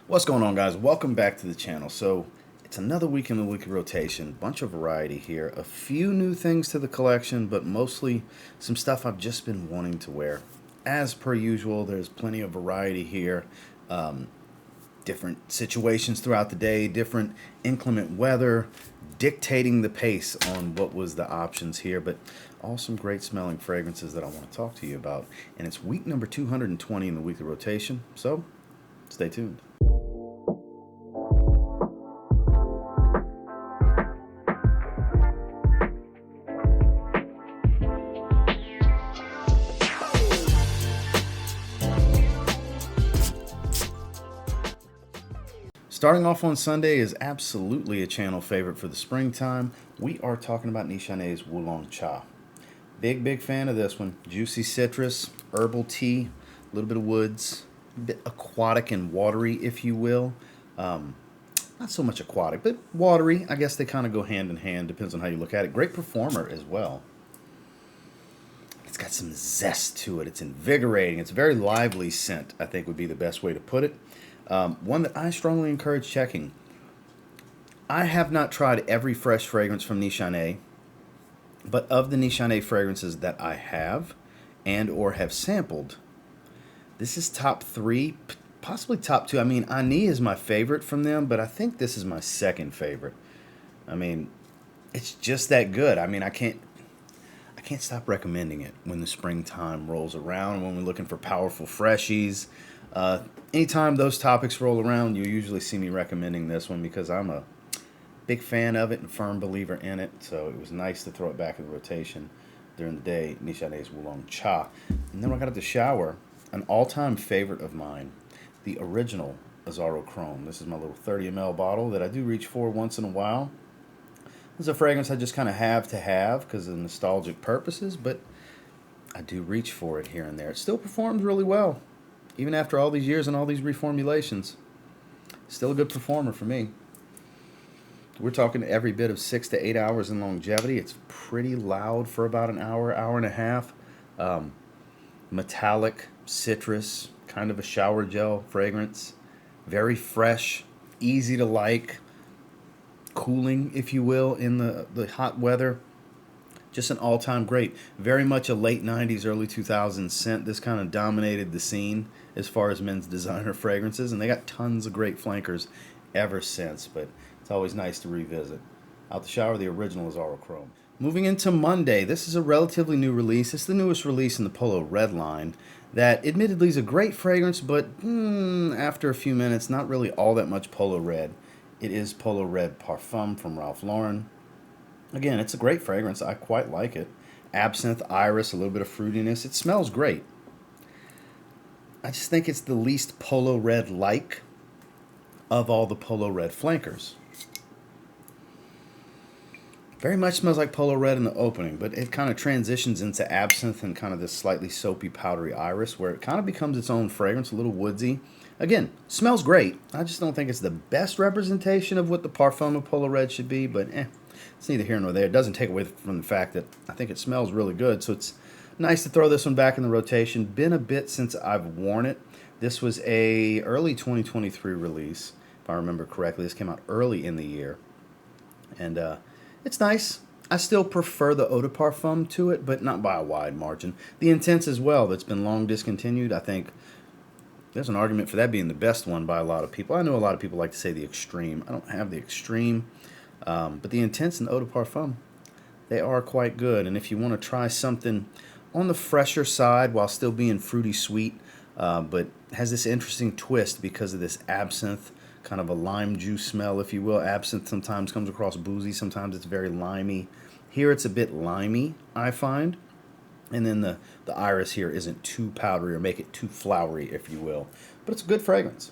What's going on, guys? Welcome back to the channel. So it's another week in the weekly rotation, bunch of variety here, a few new things to the collection, but mostly some stuff I've just been wanting to wear. As per usual, there's plenty of variety here. Different situations throughout the day, different inclement weather dictating the pace on what was the options here, but all some great smelling fragrances that I want to talk to you about. And it's week number 220 in the weekly rotation, so stay tuned. Starting off on Sunday is absolutely a channel favorite for the springtime. We are talking about Nishane's Wulong Cha. Big fan of this one. Juicy citrus, herbal tea, a little bit of woods, a bit aquatic and watery, if you will. Not so much aquatic, but watery. I guess they kind of go hand in hand, depends on how you look at it. Great performer as well. It's got some zest to it. It's invigorating. It's a very lively scent, I think would be the best way to put it. One that I strongly encourage checking. I have not tried every fresh fragrance from Nishane, but of the Nishane fragrances that I have and or have sampled, this is top 3, possibly top 2. I mean, Ani is my favorite from them, but I think this is my second favorite. I mean, it's just that good. I mean, I can't stop recommending it when the springtime rolls around, when we're looking for powerful freshies. Anytime those topics roll around, you usually see me recommending this one because I'm a big fan of it and firm believer in it. So it was nice to throw it back in the rotation during the day. Nishane's Wulong Cha. And then when I got at the shower, an all-time favorite of mine, the original Azzaro Chrome. This is my little 30 ml bottle that I do reach for once in a while. It's a fragrance I just kind of have to have because of nostalgic purposes, but I do reach for it here and there. It still performs really well, even after all these years and all these reformulations. Still a good performer for me. We're talking every bit of 6 to 8 hours in longevity. It's pretty loud for about an hour, hour and a half. Metallic, citrus, kind of a shower gel fragrance. Very fresh, easy to like. Cooling, if you will, in the hot weather. Just an all-time great. Very much a late 90s, early 2000s scent. This kind of dominated the scene as far as men's designer fragrances, and they got tons of great flankers ever since, but it's always nice to revisit. Out the shower, the original Azzaro Chrome. Moving into Monday, this is a relatively new release. It's the newest release in the Polo Red line that admittedly is a great fragrance, but after a few minutes, not really all that much Polo Red. It is Polo Red Parfum from Ralph Lauren. Again, it's a great fragrance. I quite like it. Absinthe, iris, a little bit of fruitiness. It smells great. I just think it's the least Polo Red-like of all the Polo Red flankers. Very much smells like Polo Red in the opening, but it kind of transitions into absinthe and kind of this slightly soapy, powdery iris where it kind of becomes its own fragrance, a little woodsy. Again, smells great. I just don't think it's the best representation of what the Parfum of Polo Red should be, but it's neither here nor there. It doesn't take away from the fact that I think it smells really good, so it's nice to throw this one back in the rotation. Been a bit since I've worn it. This was a early 2023 release, if I remember correctly. This came out early in the year, and it's nice. I still prefer the Eau de Parfum to it, but not by a wide margin. The Intense as well, that's been long discontinued, I think there's an argument for that being the best one by a lot of people. I know a lot of people like to say the Extreme. I don't have the Extreme, but the Intense and the Eau de Parfum, they are quite good. And if you want to try something on the fresher side while still being fruity sweet, but has this interesting twist because of this absinthe, kind of a lime juice smell, if you will. Absinthe sometimes comes across boozy, sometimes it's very limey. Here it's a bit limey, I find. And then the iris here isn't too powdery or make it too flowery, if you will. But it's a good fragrance.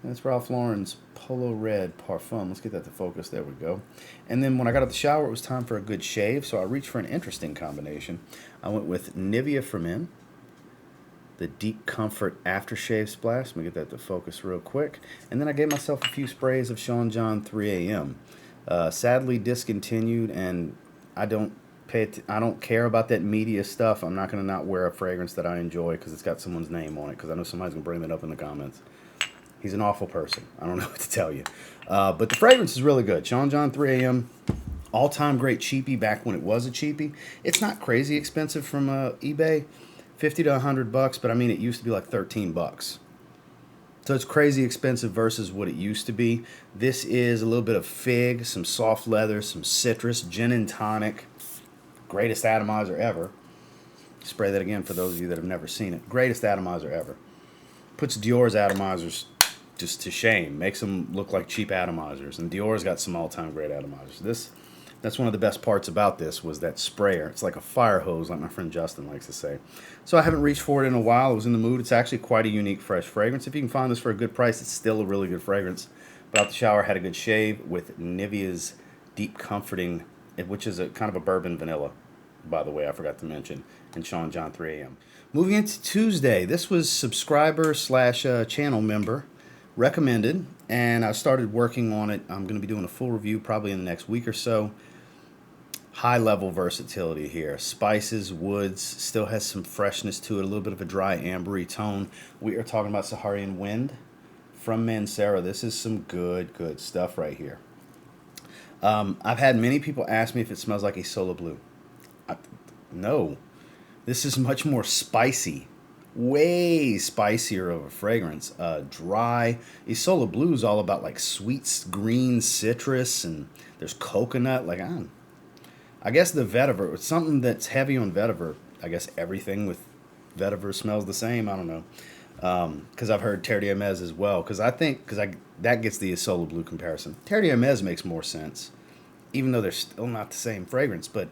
And it's Ralph Lauren's Polo Red Parfum. Let's get that to focus. There we go. And then when I got out of the shower, it was time for a good shave. So I reached for an interesting combination. I went with Nivea for Men, the Deep Comfort Aftershave Splash. Let me get that to focus real quick. And then I gave myself a few sprays of Sean John 3 AM. Sadly discontinued, and I don't care about that media stuff. I'm not going to not wear a fragrance that I enjoy because it's got someone's name on it, because I know somebody's going to bring that up in the comments. He's an awful person. I don't know what to tell you. But the fragrance is really good. Sean John 3 AM, all-time great cheapie back when it was a cheapie. It's not crazy expensive from eBay, 50 to 100 bucks, but I mean, it used to be like 13 bucks. So it's crazy expensive versus what it used to be. This is a little bit of fig, some soft leather, some citrus, gin and tonic. Greatest atomizer ever. Spray that again for those of you that have never seen it. Greatest atomizer ever. Puts Dior's atomizers just to shame. Makes them look like cheap atomizers. And Dior's got some all-time great atomizers. That's one of the best parts about this was that sprayer. It's like a fire hose, like my friend Justin likes to say. So I haven't reached for it in a while. I was in the mood. It's actually quite a unique, fresh fragrance. If you can find this for a good price, it's still a really good fragrance. But out the shower, had a good shave with Nivea's Deep Comforting, which is a kind of a bourbon vanilla, by the way, I forgot to mention, and Sean John 3 AM. Moving into Tuesday, this was subscriber slash channel member recommended, and I started working on it. I'm going to be doing a full review probably in the next week or so. High level versatility here. Spices, woods, still has some freshness to it, a little bit of a dry ambery tone. We are talking about Saharian Wind from Mancera. This is some good stuff right here. I've had many people ask me if it smells like Isola Blue. No. This is much more spicy. Way spicier of a fragrance. Dry. Isola Blue is all about like sweet green citrus, and there's coconut. Like, I guess the vetiver, it's something that's heavy on vetiver. I guess everything with vetiver smells the same. I don't know. Because I've heard Terre d'Hermes as well. That gets the Isola Blue comparison. Terre d'Hermes makes more sense, even though they're still not the same fragrance. But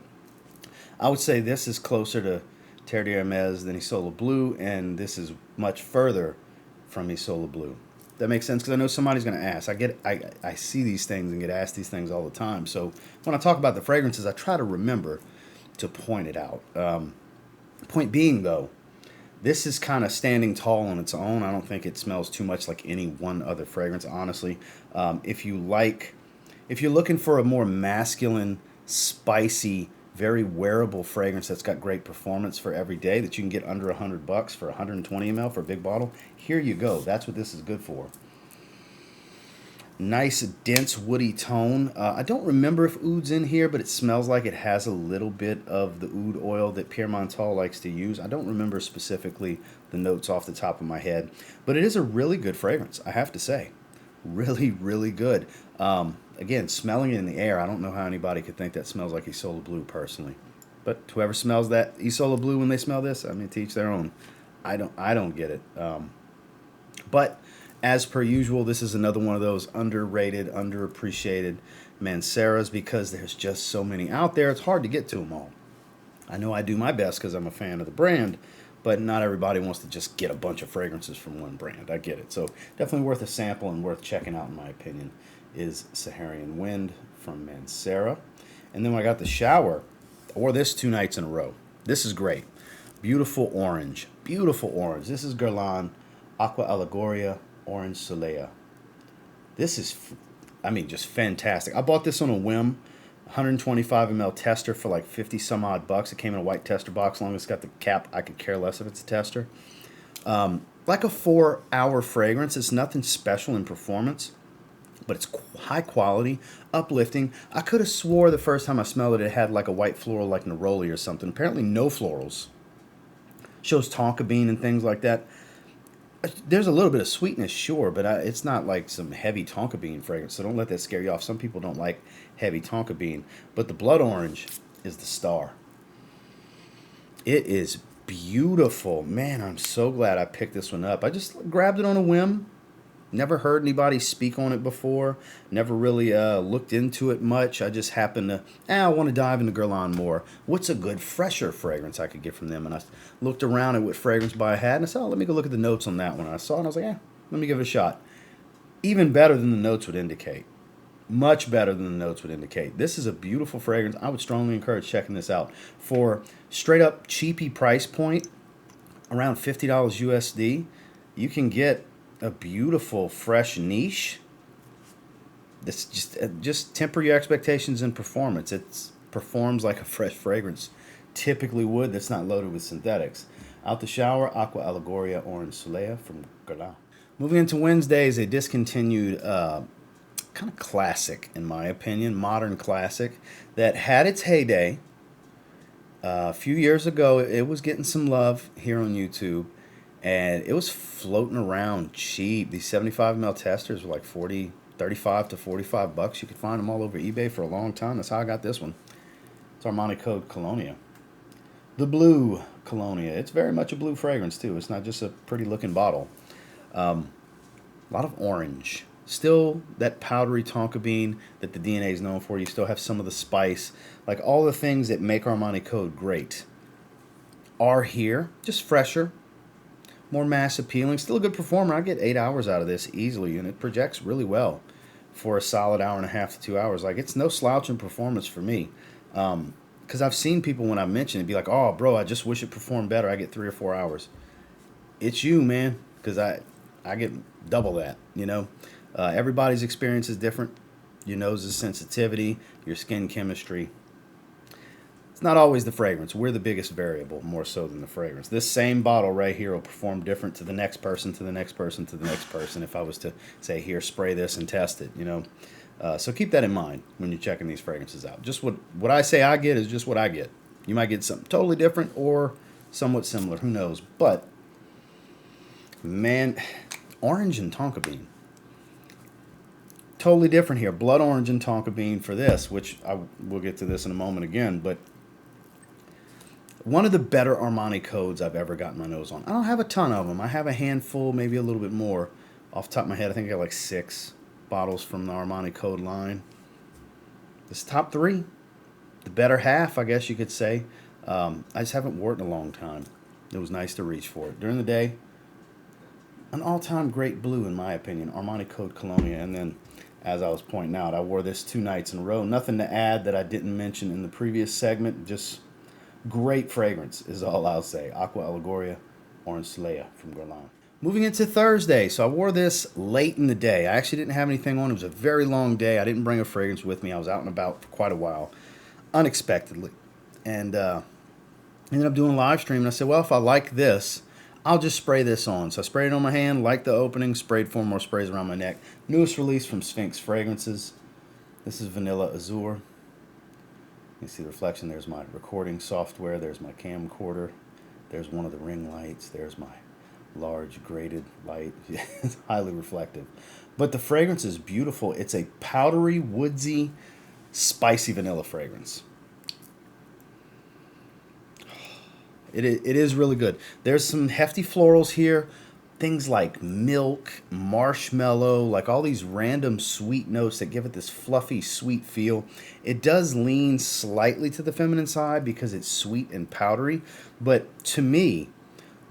I would say this is closer to Terre d'Hermes than Isola Blue, and this is much further from Isola Blue. That makes sense, because I know somebody's going to ask. I see these things and get asked these things all the time. So when I talk about the fragrances, I try to remember to point it out. Point being, though, this is kind of standing tall on its own. I don't think it smells too much like any one other fragrance, honestly. If you're looking for a more masculine, spicy, very wearable fragrance that's got great performance for every day that you can get under $100 for 120 ml for a big bottle, here you go. That's what this is good for. Nice, dense, woody tone. I don't remember if oud's in here, but it smells like it has a little bit of the oud oil that Pierre Montal likes to use. I don't remember specifically the notes off the top of my head, but it is a really good fragrance, I have to say. Really good. Again, smelling it in the air, I don't know how anybody could think that smells like Isola Blue personally. But whoever smells that Isola Blue when they smell this, I mean, to each their own. I don't get it. But as per usual, this is another one of those underrated, underappreciated Manceras, because there's just so many out there. It's hard to get to them all. I know I do my best because I'm a fan of the brand, but not everybody wants to just get a bunch of fragrances from one brand. I get it. So definitely worth a sample and worth checking out, in my opinion, is Saharian Wind from Mancera. And then when I got the shower, I wore this 2 nights in a row. This is great. Beautiful orange. Beautiful orange. This is Guerlain Aqua Allegoria Orange Soleia. This is, just fantastic. I bought this on a whim. 125 ml tester for like 50 some odd bucks. It came in a white tester box. As long as it's got the cap, I could care less if it's a tester. Like a 4-hour fragrance. It's nothing special in performance, but it's high quality, uplifting. I could have swore the first time I smelled it had like a white floral like neroli or something. Apparently no florals. Shows tonka bean and things like that. There's a little bit of sweetness, sure, but it's not like some heavy tonka bean fragrance, so don't let that scare you off. Some people don't like heavy tonka bean, but the blood orange is the star. It is beautiful. Man, I'm so glad I picked this one up. I just grabbed it on a whim. Never heard anybody speak on it before. Never really looked into it much. I just happened to, I want to dive into Guerlain more. What's a good, fresher fragrance I could get from them? And I looked around at what fragrance buy I had, and I said, let me go look at the notes on that one. And I saw it, and I was like, let me give it a shot. Even better than the notes would indicate. Much better than the notes would indicate. This is a beautiful fragrance. I would strongly encourage checking this out. For straight up cheapy price point, around $50 USD, you can get a beautiful fresh niche. This just temper your expectations in performance. It performs like a fresh fragrance typically would, that's not loaded with synthetics. Out the shower, Aqua Allegoria Orange Soleia from Guerlain. Moving into Wednesdays, a discontinued kind of classic, in my opinion, modern classic that had its heyday. A few years ago, it was getting some love here on YouTube, and it was floating around cheap. These 75 ml testers were like 35 to 45 bucks. You could find them all over eBay for a long time. That's how I got this one. It's Armani code Colonia. The blue Colonia. It's very much a blue fragrance too. It's not just a pretty looking bottle. A lot of orange. Still that powdery tonka bean that the DNA is known for. You still have some of the spice. Like all the things that make Armani Code great are here. Just fresher, more mass appealing. Still a good performer. I get 8 hours out of this easily, and it projects really well for a solid hour and a half to 2 hours. Like, it's no slouch in performance for me. Because I've seen people, when I mention it, be like, oh, bro, I just wish it performed better. I get 3 or 4 hours. It's you, man, because I get double that, you know. Everybody's experience is different. Your nose's sensitivity, your skin chemistry. It's not always the fragrance. We're the biggest variable, more so than the fragrance. This same bottle right here will perform different to the next person, to the next person, to the next person, if I was to say, here, spray this and test it, you know. So keep that in mind when you're checking these fragrances out. Just what I say I get is just what I get. You might get something totally different or somewhat similar. Who knows? But, man, orange and tonka bean. Totally different here. Blood orange and tonka bean for this, which we'll get to this in a moment again. But one of the better Armani codes I've ever gotten my nose on. I don't have a ton of them. I have a handful, maybe a little bit more. Off the top of my head, I think I got like 6 bottles from the Armani code line. This top 3, the better half, I guess you could say. I just haven't worn it in a long time. It was nice to reach for it. During the day, an all-time great blue, in my opinion, Armani code Colonia. And then, as I was pointing out, I wore this 2 nights in a row. Nothing to add that I didn't mention in the previous segment. Just great fragrance is all I'll say. Aqua, Allegoria, Orange Soleia from Guerlain. Moving into Thursday. So I wore this late in the day. I actually didn't have anything on. It was a very long day. I didn't bring a fragrance with me. I was out and about for quite a while, unexpectedly. And ended up doing a live stream. And I said, well, if I like this, I'll just spray this on. So I sprayed it on my hand, liked the opening, sprayed 4 more sprays around my neck. Newest release from Sphinx Fragrances. This is Vanilla Azure. You see the reflection. There's my recording software. There's my camcorder. There's one of the ring lights. There's my large graded light. It's highly reflective. But the fragrance is beautiful. It's a powdery, woodsy, spicy vanilla fragrance. It is really good. There's some hefty florals here. Things like milk, marshmallow, like all these random sweet notes that give it this fluffy, sweet feel. It does lean slightly to the feminine side because it's sweet and powdery. But to me,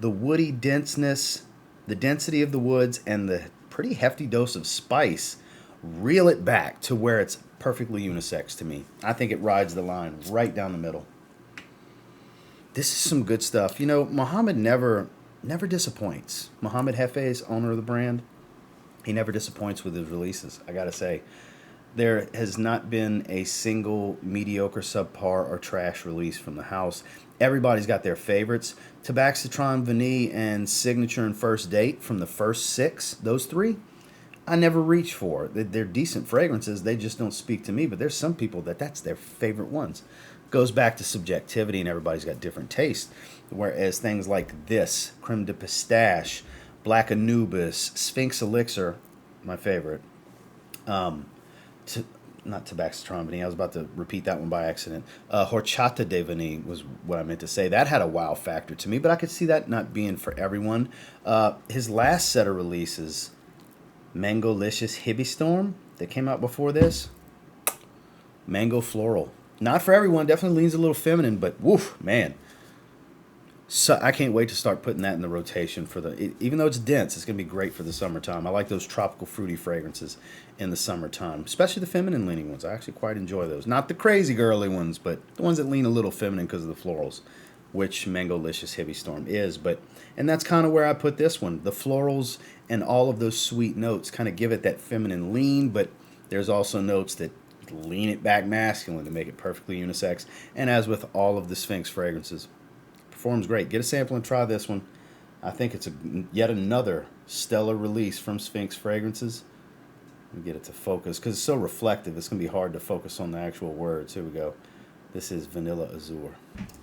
the woody denseness, the density of the woods, and the pretty hefty dose of spice reel it back to where it's perfectly unisex to me. I think it rides the line right down the middle. This is some good stuff. You know, Mohammed never disappoints. Mohammed Hefe's owner of the brand, he never disappoints with his releases. I gotta say, there has not been a single mediocre, subpar, or trash release from the house. Everybody's got their favorites. Tabaxitron, Vanille, and Signature and First Date from the first 6, those 3, I never reach for. They're decent fragrances. They just don't speak to me. But there's some people that's their favorite ones. Goes back to subjectivity, and everybody's got different tastes. Whereas things like this, Creme de Pistache, Black Anubis, Sphinx Elixir, my favorite. Not Tabaxitron Vanille. I was about to repeat that one by accident. Horchata de Vanille was what I meant to say. That had a wow factor to me, but I could see that not being for everyone. His last set of releases, Mango-licious Hippie Storm, that came out before this, Mango Floral. Not for everyone. Definitely leans a little feminine, but woof, man. So I can't wait to start putting that in the rotation for even though it's dense, it's going to be great for the summertime. I like those tropical fruity fragrances in the summertime, especially the feminine leaning ones. I actually quite enjoy those. Not the crazy girly ones, but the ones that lean a little feminine because of the florals, which Mango-licious Hippie Storm is. And that's kind of where I put this one. The florals and all of those sweet notes kind of give it that feminine lean, but there's also notes that lean it back masculine to make it perfectly unisex. And as with all of the Sphinx fragrances, performs great. Get a sample and try this one. I think it's yet another stellar release from Sphinx Fragrances. Let me get it to focus because it's so reflective. It's going to be hard to focus on the actual words. Here we go. This is Vanilla Azure.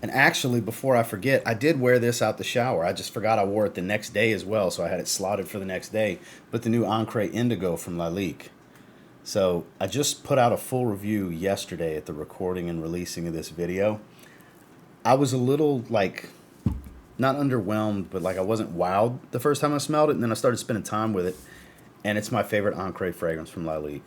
And actually, before I forget, I did wear this out the shower. I just forgot I wore it the next day as well, so I had it slotted for the next day. But the new Encre Indigo from Lalique. So I just put out a full review yesterday at the recording and releasing of this video. I was a little, like, not underwhelmed, but like I wasn't wowed the first time I smelled it, and then I started spending time with it, and it's my favorite Encre fragrance from Lalique.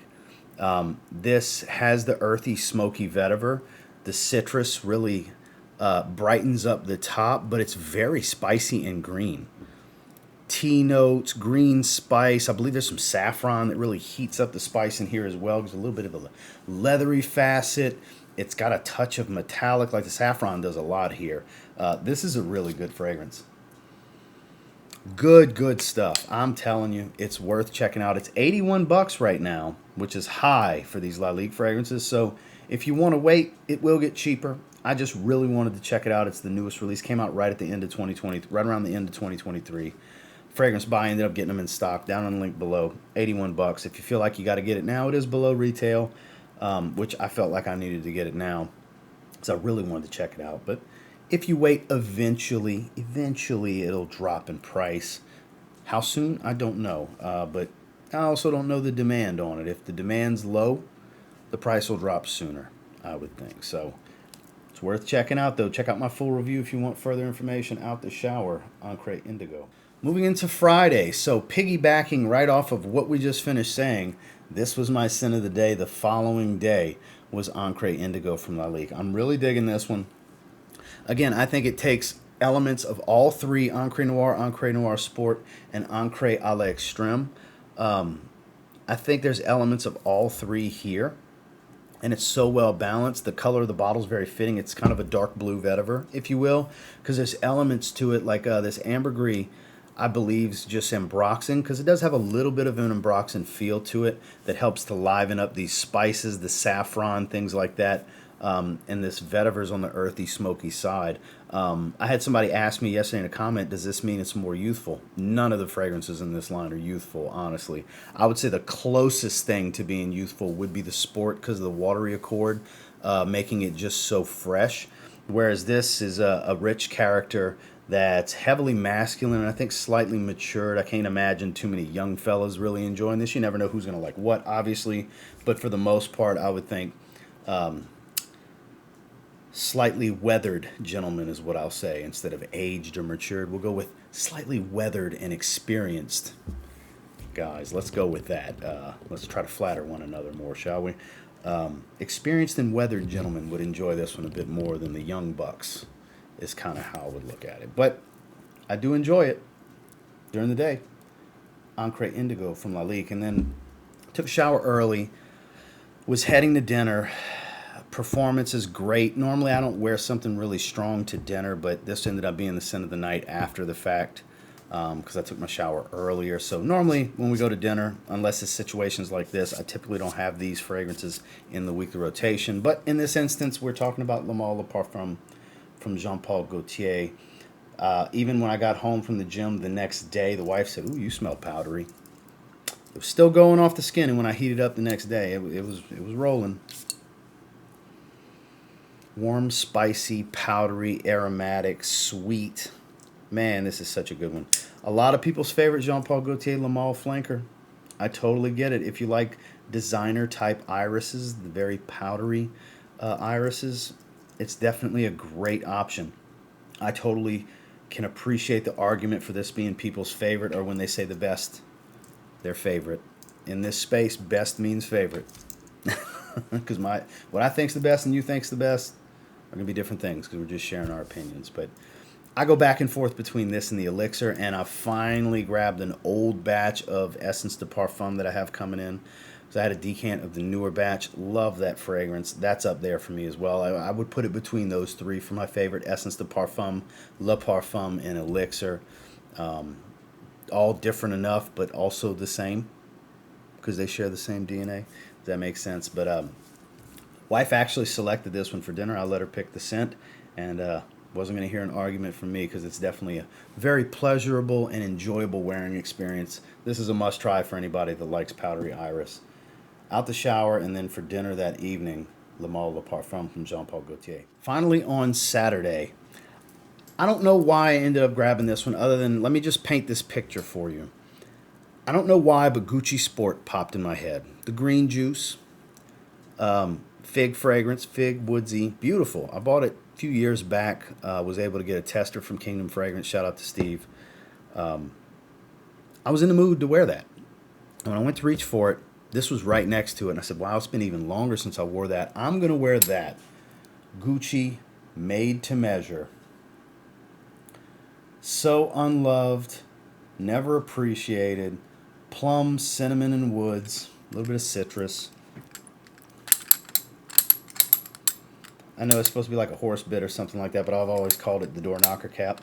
This has the earthy, smoky vetiver. The citrus really brightens up the top, but it's very spicy and green. Tea notes, green spice. I believe there's some saffron that really heats up the spice in here as well. There's a little bit of a leathery facet. It's got a touch of metallic, like the saffron does a lot here. This is a really good fragrance. Good stuff. I'm telling you, it's worth checking out. It's $81 right now, which is high for these Lalique fragrances. So if you want to wait, it will get cheaper. I just really wanted to check it out. It's the newest release. Came out right at the end of 2020, right around the end of 2023. Fragrance buy, ended up getting them in stock. Down on the link below. $81. If you feel like you got to get it now, it is below retail, which I felt like I needed to get it now, because I really wanted to check it out. But if you wait, eventually it'll drop in price. How soon? I don't know. But I also don't know the demand on it. If the demand's low, the price will drop sooner, I would think. So it's worth checking out, though. Check out my full review if you want further information out the shower on Encre Indigo. Moving into Friday, so piggybacking right off of what we just finished saying, this was my scent of the day. The following day was Encre Indigo from Lalique. I'm really digging this one. Again, I think it takes elements of all three, Encre Noir, Encre Noir Sport, and Encre à l'Extrême. I think there's elements of all three here, and it's so well balanced. The color of the bottle is very fitting. It's kind of a dark blue vetiver, if you will, because there's elements to it, like this ambergris, I believe, is just ambroxan, because it does have a little bit of an ambroxan feel to it that helps to liven up these spices, the saffron, things like that. And this vetiver's on the earthy, smoky side. I had somebody ask me yesterday in a comment, does this mean it's more youthful? None of the fragrances in this line are youthful, honestly. I would say the closest thing to being youthful would be the Sport, because of the watery accord, making it just so fresh. Whereas this is a rich character that's heavily masculine and I think slightly matured. I can't imagine too many young fellas really enjoying this. You never know who's going to like what, obviously. But for the most part, I would think slightly weathered gentleman is what I'll say. Instead of aged or matured, we'll go with slightly weathered and experienced guys. Let's go with that. Let's try to flatter one another more, shall we? Experienced and weathered gentlemen would enjoy this one a bit more than the young bucks, is kind of how I would look at it. But I do enjoy it during the day. Encre Indigo from Lalique. And then took a shower early, was heading to dinner. Performance is great. Normally I don't wear something really strong to dinner, but this ended up being the scent of the night after the fact, because I took my shower earlier. So normally when we go to dinner, unless it's situations like this, I typically don't have these fragrances in the weekly rotation. But in this instance, we're talking about Le Male Parfum from Jean-Paul Gaultier. Even when I got home from the gym the next day, the wife said, "Ooh, you smell powdery." It was still going off the skin, and when I heated up the next day, it was rolling. Warm, spicy, powdery, aromatic, sweet. Man, this is such a good one. A lot of people's favorite Jean-Paul Gaultier Le Male Flanker. I totally get it. If you like designer type irises, the very powdery irises, it's definitely a great option. I totally can appreciate the argument for this being people's favorite, or when they say the best, their favorite. In this space, best means favorite. Because what I think's the best and you think's the best are going to be different things, because we're just sharing our opinions. But I go back and forth between this and the Elixir, and I finally grabbed an old batch of Essence de Parfum that I have coming in. So I had a decant of the newer batch. Love that fragrance. That's up there for me as well. I would put it between those three for my favorite: Essence de Parfum, Le Parfum, and Elixir. All different enough, but also the same, because they share the same DNA. Does that make sense? But wife actually selected this one for dinner. I let her pick the scent, and Wasn't going to hear an argument from me because it's definitely a very pleasurable and enjoyable wearing experience. This is a must-try for anybody that likes powdery iris. Out the shower, and then for dinner that evening, Le Male Le Parfum from Jean-Paul Gaultier. Finally on Saturday, I don't know why I ended up grabbing this one other than, let me just paint this picture for you. I don't know why, but Gucci Sport popped in my head. The green juice, fig fragrance, fig, woodsy, beautiful. I bought it a few years back. Was able to get a tester from Kingdom Fragrance. Shout out to Steve. I was in the mood to wear that. When I went to reach for it, this was right next to it. And I said, wow, it's been even longer since I wore that. I'm going to wear that. Gucci made to measure. So unloved, never appreciated. Plum, cinnamon, and woods. A little bit of citrus. I know it's supposed to be like a horse bit or something like that, but I've always called it the door knocker cap.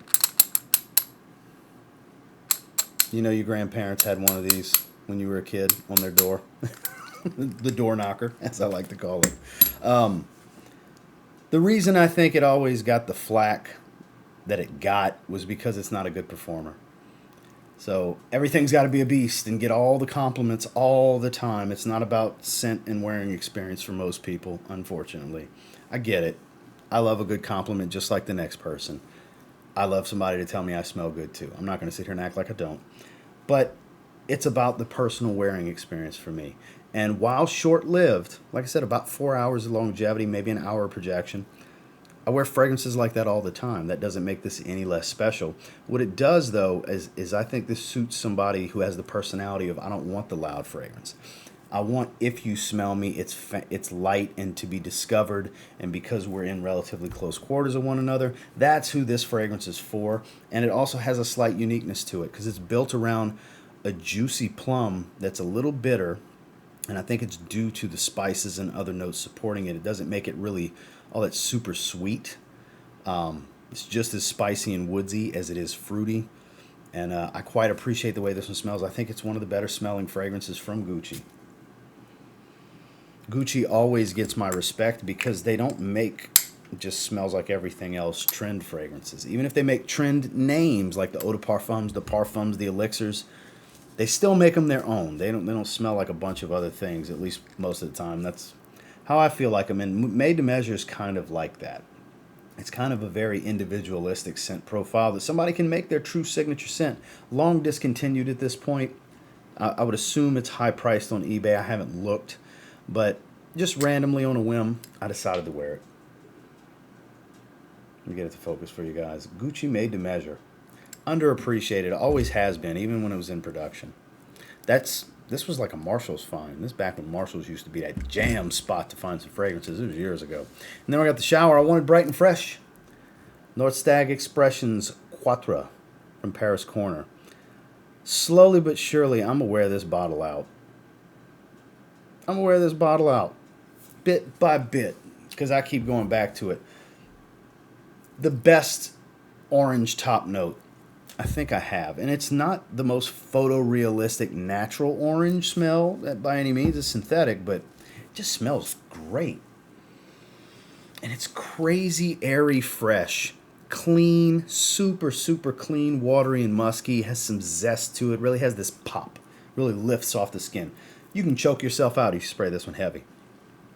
You know your grandparents had one of these when you were a kid on their door. The door knocker, as I like to call it. The reason I think it always got the flack that it got was because it's not a good performer. So everything's got to be a beast and get all the compliments all the time. It's not about scent and wearing experience for most people, unfortunately. I get it. I love a good compliment just like the next person. I love somebody to tell me I smell good too. I'm not going to sit here and act like I don't. But it's about the personal wearing experience for me. And while short-lived, like I said, about 4 hours of longevity, maybe an hour of projection, I wear fragrances like that all the time. That doesn't make this any less special. What it does, though, is I think this suits somebody who has the personality of, I don't want the loud fragrance. I want, if you smell me, it's light and to be discovered. And because we're in relatively close quarters of one another, that's who this fragrance is for. And it also has a slight uniqueness to it because it's built around a juicy plum that's a little bitter. And I think it's due to the spices and other notes supporting it. It doesn't make it really all that super sweet. It's just as spicy and woodsy as it is fruity. And I quite appreciate the way this one smells. I think it's one of the better smelling fragrances from Gucci. Gucci always gets my respect because they don't make just smells like everything else trend fragrances. Even if they make trend names like the eau de parfums, the parfums, the elixirs, they still make them their own. They don't smell like a bunch of other things, at least most of the time. That's how I feel like them. And made to measure is kind of like that. It's kind of a very individualistic scent profile that somebody can make their true signature scent. Long discontinued at this point. I would assume it's high priced on eBay. I haven't looked, but just randomly on a whim, I decided to wear it. Let me get it to focus for you guys. Gucci made to measure. Underappreciated, always has been, even when it was in production. This was like a Marshall's find. This back when Marshall's used to be that jam spot to find some fragrances. It was years ago. And then I got the shower. I wanted bright and fresh. North Stag Expressions Quatre from Paris Corner. Slowly but surely, I'm gonna wear this bottle out. I'm gonna wear this bottle out, bit by bit, because I keep going back to it. The best orange top note I think I have. And it's not the most photorealistic natural orange smell by any means. It's synthetic, but it just smells great. And it's crazy airy fresh. Clean, super, super clean, watery and musky. Has some zest to it. Really has this pop. Really lifts off the skin. You can choke yourself out if you spray this one heavy.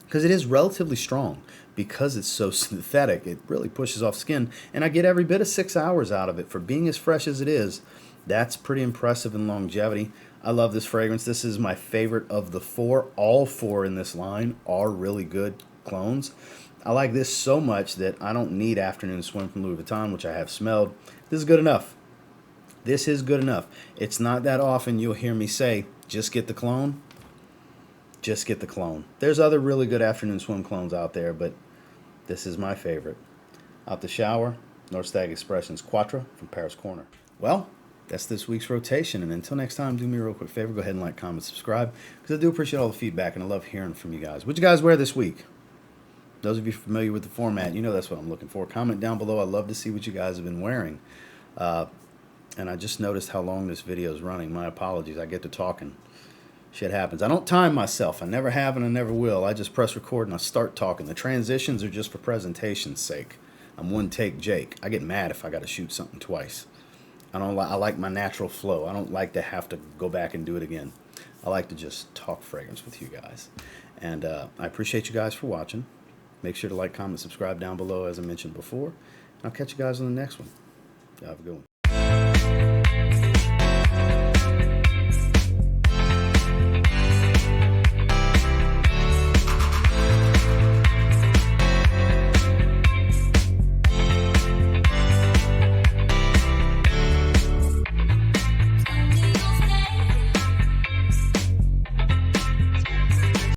Because it is relatively strong. Because it's so synthetic, it really pushes off skin. And I get every bit of 6 hours out of it. For being as fresh as it is, that's pretty impressive in longevity. I love this fragrance. This is my favorite of the four. All four in this line are really good clones. I like this so much that I don't need Afternoon Swim from Louis Vuitton, which I have smelled. This is good enough. This is good enough. It's not that often you'll hear me say, just get the clone. Just get the clone. There's other really good Afternoon Swim clones out there, but this is my favorite. Out the shower, North Stag Expressions Quatre from Paris Corner. Well, that's this week's rotation. And until next time, do me a real quick favor. Go ahead and like, comment, subscribe. Because I do appreciate all the feedback and I love hearing from you guys. What'd you guys wear this week? Those of you familiar with the format, you know that's what I'm looking for. Comment down below. I'd love to see what you guys have been wearing. And I just noticed how long this video is running. My apologies. I get to talking. Shit happens. I don't time myself. I never have and I never will. I just press record and I start talking. The transitions are just for presentation's sake. I'm one take Jake. I get mad if I got to shoot something twice. I don't like. I like my natural flow. I don't like to have to go back and do it again. I like to just talk fragrance with you guys. And I appreciate you guys for watching. Make sure to like, comment, subscribe down below as I mentioned before. And I'll catch you guys on the next one. Have a good one.